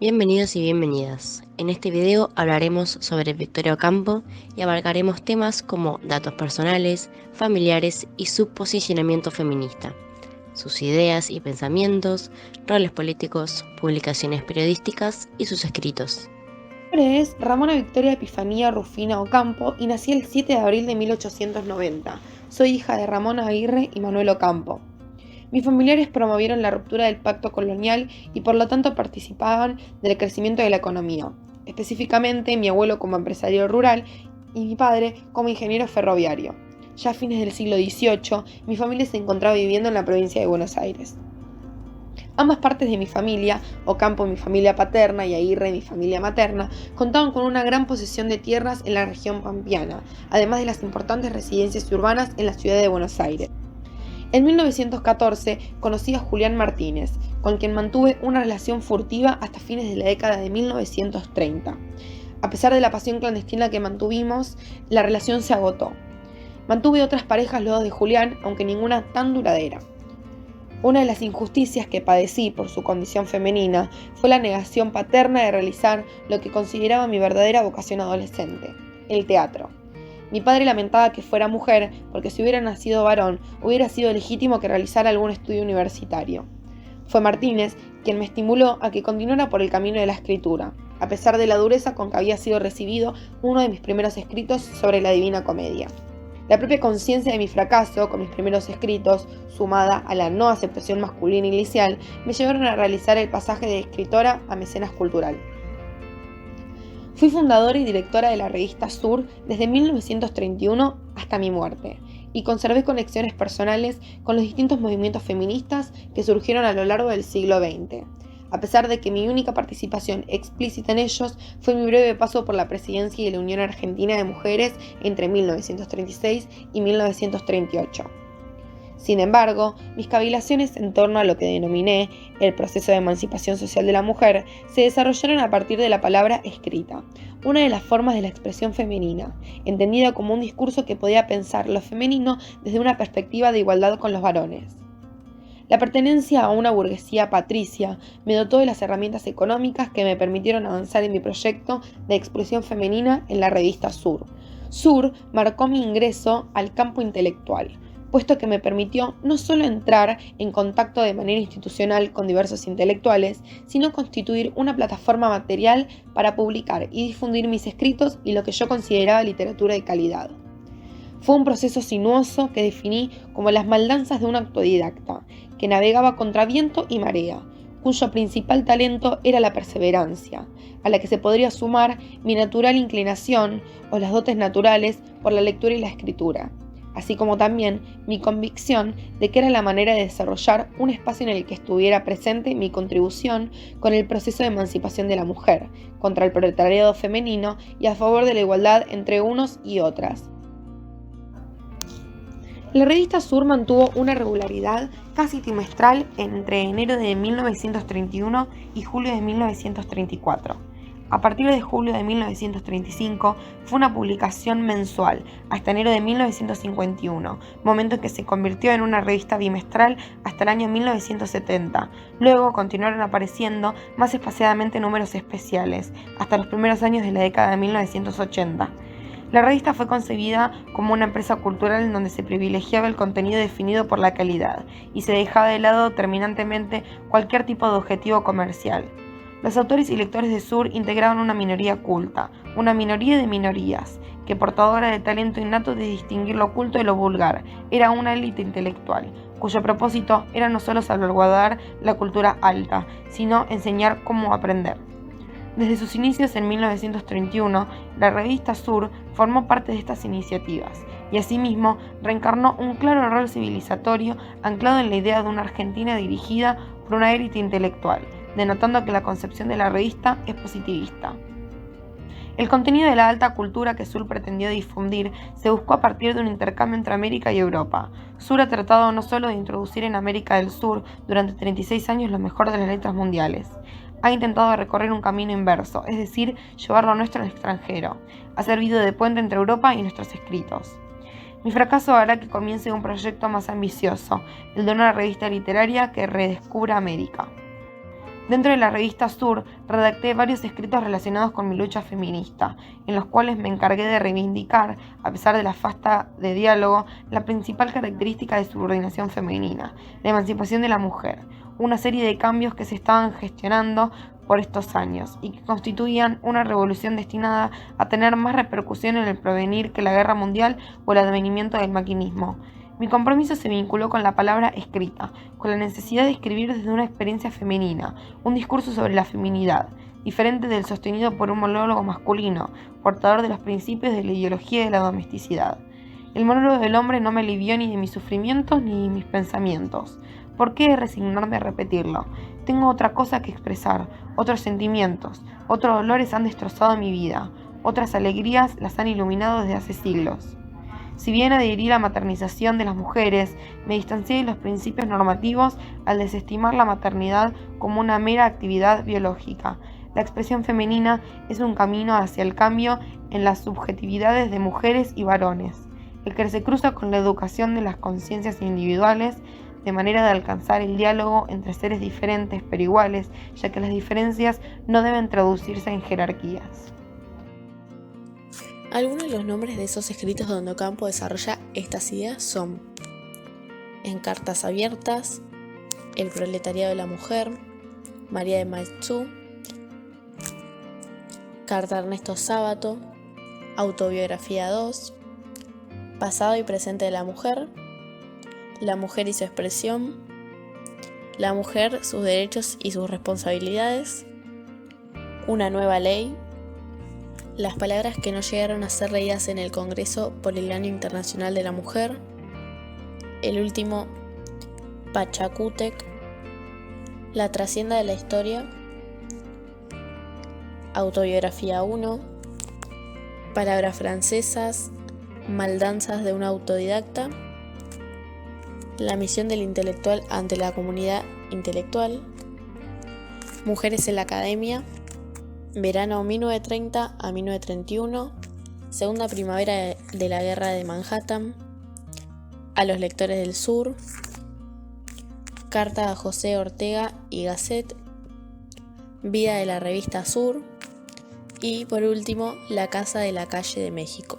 Bienvenidos y bienvenidas. En este video hablaremos sobre Victoria Ocampo y abarcaremos temas como datos personales, familiares y su posicionamiento feminista, sus ideas y pensamientos, roles políticos, publicaciones periodísticas y sus escritos. Mi nombre es Ramona Victoria Epifanía Rufina Ocampo y nací el 7 de abril de 1890. Soy hija de Ramón Aguirre y Manuel Ocampo. Mis familiares promovieron la ruptura del pacto colonial y por lo tanto participaban del crecimiento de la economía, específicamente mi abuelo como empresario rural y mi padre como ingeniero ferroviario. Ya a fines del siglo XVIII, mi familia se encontraba viviendo en la provincia de Buenos Aires. Ambas partes de mi familia, Ocampo mi familia paterna y Aguirre mi familia materna, contaban con una gran posesión de tierras en la región pampeana, además de las importantes residencias urbanas en la ciudad de Buenos Aires. En 1914 conocí a Julián Martínez, con quien mantuve una relación furtiva hasta fines de la década de 1930. A pesar de la pasión clandestina que mantuvimos, la relación se agotó. Mantuve otras parejas luego de Julián, aunque ninguna tan duradera. Una de las injusticias que padecí por su condición femenina fue la negación paterna de realizar lo que consideraba mi verdadera vocación adolescente, el teatro. Mi padre lamentaba que fuera mujer porque si hubiera nacido varón hubiera sido legítimo que realizara algún estudio universitario. Fue Martínez quien me estimuló a que continuara por el camino de la escritura, a pesar de la dureza con que había sido recibido uno de mis primeros escritos sobre la Divina Comedia. La propia conciencia de mi fracaso con mis primeros escritos, sumada a la no aceptación masculina inicial, me llevaron a realizar el pasaje de escritora a mecenas cultural. Fui fundadora y directora de la revista Sur desde 1931 hasta mi muerte, y conservé conexiones personales con los distintos movimientos feministas que surgieron a lo largo del siglo XX, a pesar de que mi única participación explícita en ellos fue mi breve paso por la presidencia de la Unión Argentina de Mujeres entre 1936 y 1938. Sin embargo, mis cavilaciones en torno a lo que denominé el proceso de emancipación social de la mujer se desarrollaron a partir de la palabra escrita, una de las formas de la expresión femenina, entendida como un discurso que podía pensar lo femenino desde una perspectiva de igualdad con los varones. La pertenencia a una burguesía patricia me dotó de las herramientas económicas que me permitieron avanzar en mi proyecto de expresión femenina en la revista Sur. Sur marcó mi ingreso al campo intelectual, puesto que me permitió no solo entrar en contacto de manera institucional con diversos intelectuales, sino constituir una plataforma material para publicar y difundir mis escritos y lo que yo consideraba literatura de calidad. Fue un proceso sinuoso que definí como las maldanzas de un autodidacta, que navegaba contra viento y marea, cuyo principal talento era la perseverancia, a la que se podría sumar mi natural inclinación o las dotes naturales por la lectura y la escritura, así como también mi convicción de que era la manera de desarrollar un espacio en el que estuviera presente mi contribución con el proceso de emancipación de la mujer, contra el proletariado femenino y a favor de la igualdad entre unos y otras. La revista Sur mantuvo una regularidad casi trimestral entre enero de 1931 y julio de 1934. A partir de julio de 1935 fue una publicación mensual, hasta enero de 1951, momento en que se convirtió en una revista bimestral hasta el año 1970. Luego continuaron apareciendo más espaciadamente números especiales, hasta los primeros años de la década de 1980. La revista fue concebida como una empresa cultural en donde se privilegiaba el contenido definido por la calidad y se dejaba de lado terminantemente cualquier tipo de objetivo comercial. Los autores y lectores de Sur integraban una minoría culta, una minoría de minorías, que portadora de talento innato de distinguir lo oculto de lo vulgar, era una élite intelectual, cuyo propósito era no solo salvaguardar la cultura alta, sino enseñar cómo aprender. Desde sus inicios en 1931, la revista Sur formó parte de estas iniciativas y asimismo reencarnó un claro rol civilizatorio anclado en la idea de una Argentina dirigida por una élite intelectual, denotando que la concepción de la revista es positivista. El contenido de la alta cultura que Sur pretendió difundir se buscó a partir de un intercambio entre América y Europa. Sur ha tratado no solo de introducir en América del Sur durante 36 años lo mejor de las letras mundiales, ha intentado recorrer un camino inverso, es decir, llevar lo nuestro al extranjero. Ha servido de puente entre Europa y nuestros escritos. Mi fracaso hará que comience un proyecto más ambicioso, el de una revista literaria que redescubra América. Dentro de la revista Sur, redacté varios escritos relacionados con mi lucha feminista, en los cuales me encargué de reivindicar, a pesar de la falta de diálogo, la principal característica de subordinación femenina, la emancipación de la mujer, una serie de cambios que se estaban gestionando por estos años y que constituían una revolución destinada a tener más repercusión en el porvenir que la guerra mundial o el advenimiento del maquinismo. Mi compromiso se vinculó con la palabra escrita, con la necesidad de escribir desde una experiencia femenina, un discurso sobre la feminidad, diferente del sostenido por un monólogo masculino, portador de los principios de la ideología de la domesticidad. El monólogo del hombre no me alivió ni de mis sufrimientos ni de mis pensamientos. ¿Por qué resignarme a repetirlo? Tengo otra cosa que expresar, otros sentimientos, otros dolores han destrozado mi vida, otras alegrías las han iluminado desde hace siglos. Si bien adherí a la maternización de las mujeres, me distancié de los principios normativos al desestimar la maternidad como una mera actividad biológica. La expresión femenina es un camino hacia el cambio en las subjetividades de mujeres y varones, el que se cruza con la educación de las conciencias individuales, de manera de alcanzar el diálogo entre seres diferentes pero iguales, ya que las diferencias no deben traducirse en jerarquías. Algunos de los nombres de esos escritos donde Ocampo desarrolla estas ideas son En cartas abiertas, El proletariado de la mujer, María de Maeztu, Carta a Ernesto Sábato, Autobiografía 2, Pasado y presente de la mujer y su expresión, La mujer, sus derechos y sus responsabilidades, Una nueva ley, Las palabras que no llegaron a ser leídas en el Congreso por el Año Internacional de la Mujer, el último, Pachacútec, La trascienda de la historia, Autobiografía 1, Palabras francesas, Maldanzas de una autodidacta, La misión del intelectual ante la comunidad intelectual, Mujeres en la academia, Verano 1930 a 1931, Segunda primavera de la Guerra de Manhattan, A los lectores del sur, Carta a José Ortega y Gasset, Vida de la revista Sur y, por último, La casa de la calle de México.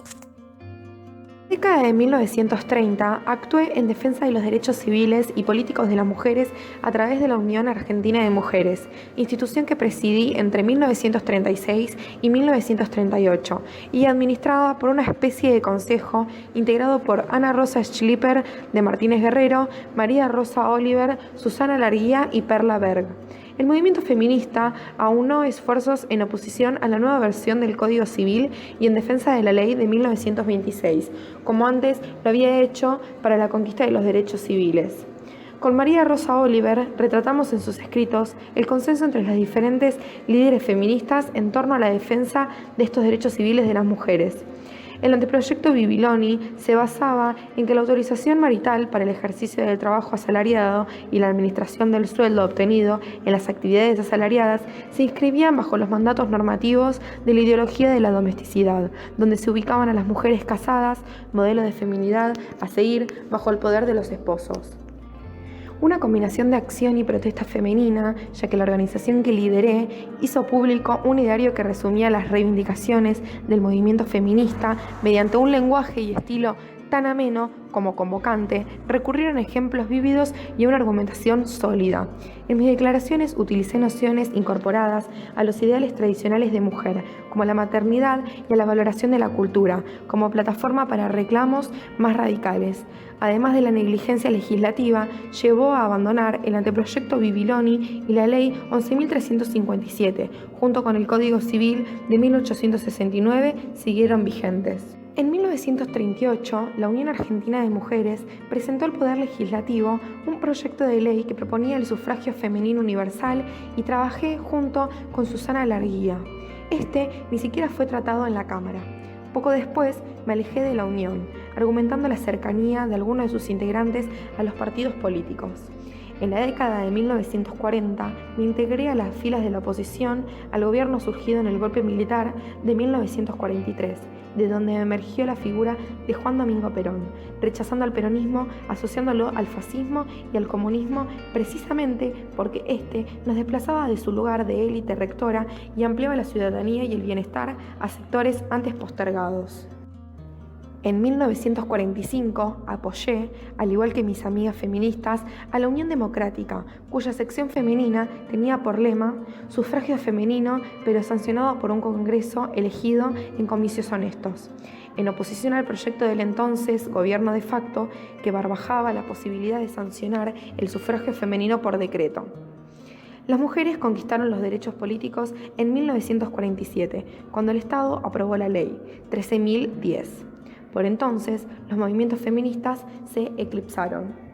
En la década de 1930 actué en defensa de los derechos civiles y políticos de las mujeres a través de la Unión Argentina de Mujeres, institución que presidí entre 1936 y 1938 y administrada por una especie de consejo integrado por Ana Rosa Schlipper de Martínez Guerrero, María Rosa Oliver, Susana Larguía y Perla Berg. El movimiento feminista aunó esfuerzos en oposición a la nueva versión del Código Civil y en defensa de la ley de 1926, como antes lo había hecho para la conquista de los derechos civiles. Con María Rosa Oliver retratamos en sus escritos el consenso entre las diferentes líderes feministas en torno a la defensa de estos derechos civiles de las mujeres. El anteproyecto Bibiloni se basaba en que la autorización marital para el ejercicio del trabajo asalariado y la administración del sueldo obtenido en las actividades asalariadas se inscribían bajo los mandatos normativos de la ideología de la domesticidad, donde se ubicaban a las mujeres casadas, modelo de feminidad a seguir bajo el poder de los esposos. Una combinación de acción y protesta femenina, ya que la organización que lideré hizo público un ideario que resumía las reivindicaciones del movimiento feminista mediante un lenguaje y estilo tan ameno como convocante, recurrieron a ejemplos vívidos y a una argumentación sólida. En mis declaraciones utilicé nociones incorporadas a los ideales tradicionales de mujer, como la maternidad y a la valoración de la cultura, como plataforma para reclamos más radicales. Además de la negligencia legislativa, llevó a abandonar el anteproyecto Bibiloni y la Ley 11.357, junto con el Código Civil de 1869, siguieron vigentes. En 1938, la Unión Argentina de Mujeres presentó al Poder Legislativo un proyecto de ley que proponía el sufragio femenino universal y trabajé junto con Susana Larguía. Este ni siquiera fue tratado en la Cámara. Poco después me alejé de la Unión, argumentando la cercanía de algunos de sus integrantes a los partidos políticos. En la década de 1940 me integré a las filas de la oposición al gobierno surgido en el golpe militar de 1943, de donde emergió la figura de Juan Domingo Perón, rechazando al peronismo, asociándolo al fascismo y al comunismo precisamente porque éste nos desplazaba de su lugar de élite rectora y ampliaba la ciudadanía y el bienestar a sectores antes postergados. En 1945 apoyé, al igual que mis amigas feministas, a la Unión Democrática, cuya sección femenina tenía por lema sufragio femenino, pero sancionado por un Congreso elegido en comicios honestos, en oposición al proyecto del entonces gobierno de facto que barbajaba la posibilidad de sancionar el sufragio femenino por decreto. Las mujeres conquistaron los derechos políticos en 1947, cuando el Estado aprobó la ley 13.010. Por entonces, los movimientos feministas se eclipsaron.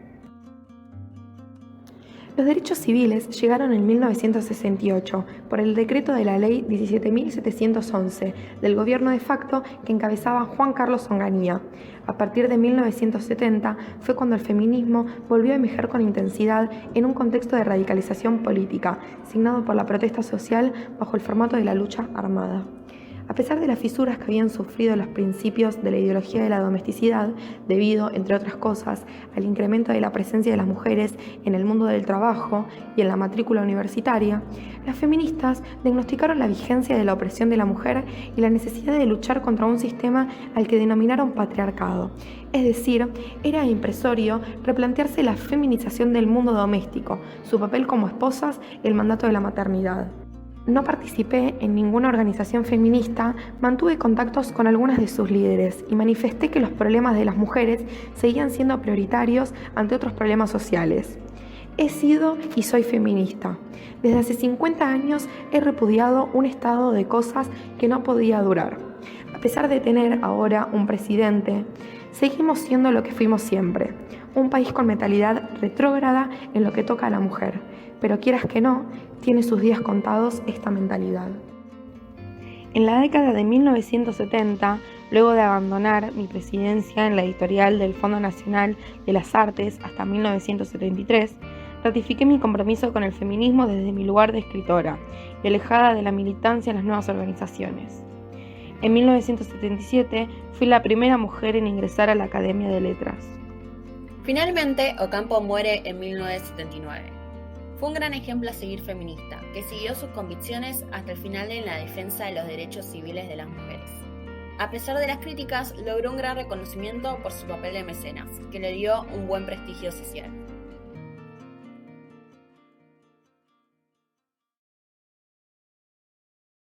Los derechos civiles llegaron en 1968 por el decreto de la Ley 17.711 del gobierno de facto que encabezaba Juan Carlos Onganía. A partir de 1970 fue cuando el feminismo volvió a emerger con intensidad en un contexto de radicalización política, signado por la protesta social bajo el formato de la lucha armada. A pesar de las fisuras que habían sufrido los principios de la ideología de la domesticidad, debido, entre otras cosas, al incremento de la presencia de las mujeres en el mundo del trabajo y en la matrícula universitaria, las feministas diagnosticaron la vigencia de la opresión de la mujer y la necesidad de luchar contra un sistema al que denominaron patriarcado. Es decir, era impresorio replantearse la feminización del mundo doméstico, su papel como esposas y el mandato de la maternidad. No participé en ninguna organización feminista, mantuve contactos con algunas de sus líderes y manifesté que los problemas de las mujeres seguían siendo prioritarios ante otros problemas sociales. He sido y soy feminista. Desde hace 50 años he repudiado un estado de cosas que no podía durar. A pesar de tener ahora un presidente, seguimos siendo lo que fuimos siempre, un país con mentalidad retrógrada en lo que toca a la mujer, pero quieras que no, tiene sus días contados esta mentalidad. En la década de 1970, luego de abandonar mi presidencia en la editorial del Fondo Nacional de las Artes hasta 1973, ratifiqué mi compromiso con el feminismo desde mi lugar de escritora y alejada de la militancia en las nuevas organizaciones. En 1977 fui la primera mujer en ingresar a la Academia de Letras. Finalmente, Ocampo muere en 1979. Fue un gran ejemplo a seguir feminista, que siguió sus convicciones hasta el final en la defensa de los derechos civiles de las mujeres. A pesar de las críticas, logró un gran reconocimiento por su papel de mecenas, que le dio un buen prestigio social.